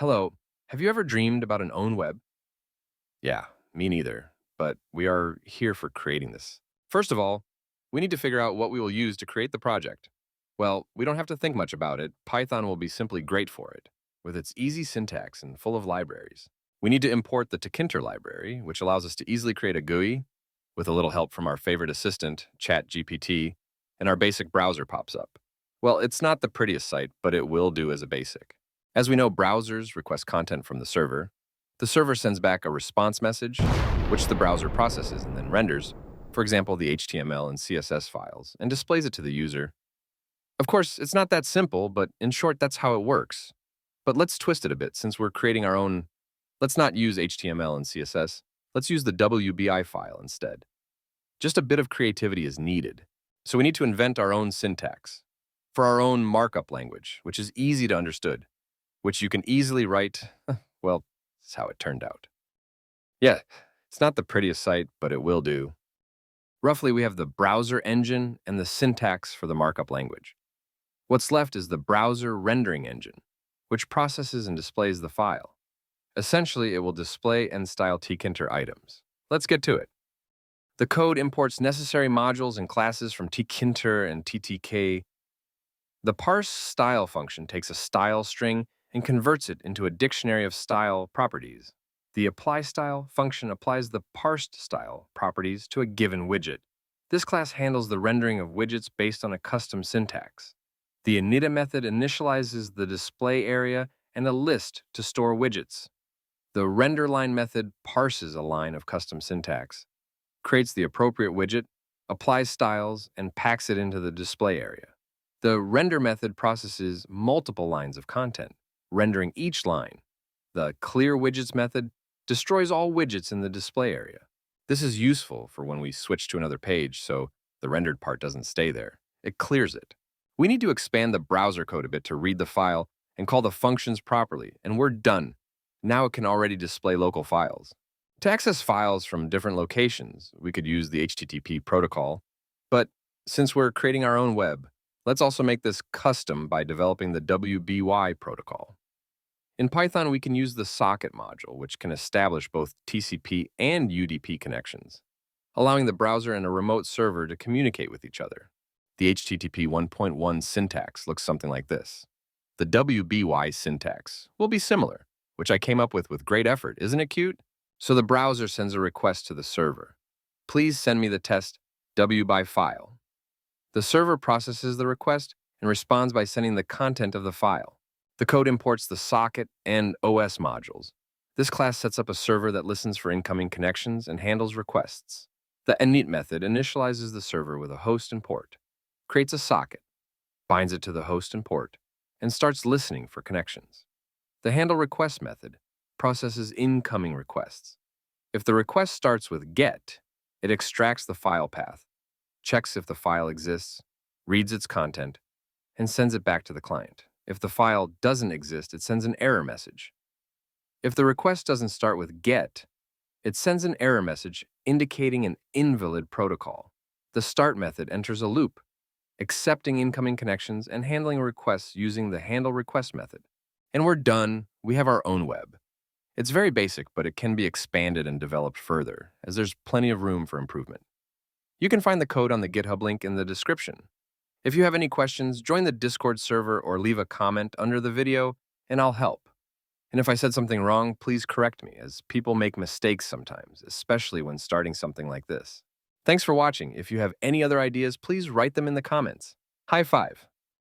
Hello, have you ever dreamed about an own web? Yeah, me neither, but we are here for creating this. First of all, we need to figure out what we will use to create the project. Well, we don't have to think much about it. Python will be simply great for it, with its easy syntax and full of libraries. We need to import the tkinter library, which allows us to easily create a GUI with a little help from our favorite assistant, ChatGPT, and our basic browser pops up. Well, it's not the prettiest site, but it will do as a basic. As we know, browsers request content from the server. The server sends back a response message, which the browser processes and then renders, for example, the HTML and CSS files, and displays it to the user. Of course, it's not that simple, but in short, that's how it works. But let's twist it a bit since we're creating our own. Let's not use HTML and CSS. Let's use the WBI file instead. Just a bit of creativity is needed. So we need to invent our own syntax for our own markup language, which is easy to understand, which you can easily write. Well, that's how it turned out. Yeah, it's not the prettiest site, but it will do. Roughly, we have the browser engine and the syntax for the markup language. What's left is the browser rendering engine, which processes and displays the file. Essentially, it will display and style tkinter items. Let's get to it. The code imports necessary modules and classes from tkinter and ttk. The parse style function takes a style string and converts it into a dictionary of style properties. The apply style function applies the parsed style properties to a given widget. This class handles the rendering of widgets based on a custom syntax. The inita method initializes the display area and a list to store widgets. The renderLine method parses a line of custom syntax, creates the appropriate widget, applies styles, and packs it into the display area. The render method processes multiple lines of content, rendering each line. The clearWidgets method destroys all widgets in the display area. This is useful for when we switch to another page, so the rendered part doesn't stay there. It clears it. We need to expand the browser code a bit to read the file and call the functions properly, and we're done. Now it can already display local files. To access files from different locations, we could use the HTTP protocol, but since we're creating our own web, let's also make this custom by developing the WBY protocol. In Python, we can use the socket module, which can establish both TCP and UDP connections, allowing the browser and a remote server to communicate with each other. The HTTP 1.1 syntax looks something like this. The WBY syntax will be similar, which I came up with great effort. Isn't it cute? So the browser sends a request to the server. Please send me the test WBY file. The server processes the request and responds by sending the content of the file. The code imports the socket and OS modules. This class sets up a server that listens for incoming connections and handles requests. The init method initializes the server with a host and port, creates a socket, binds it to the host and port, and starts listening for connections. The handle request method processes incoming requests. If the request starts with get, it extracts the file path, checks if the file exists, reads its content, and sends it back to the client. If the file doesn't exist, it sends an error message. If the request doesn't start with get, it sends an error message indicating an invalid protocol. The start method enters a loop, accepting incoming connections and handling requests using the handle request method. And we're done. We have our own web. It's very basic, but it can be expanded and developed further, as there's plenty of room for improvement. You can find the code on the GitHub link in the description. If you have any questions, join the Discord server or leave a comment under the video, and I'll help. And if I said something wrong, please correct me, as people make mistakes sometimes, especially when starting something like this. Thanks for watching. If you have any other ideas, please write them in the comments. High five.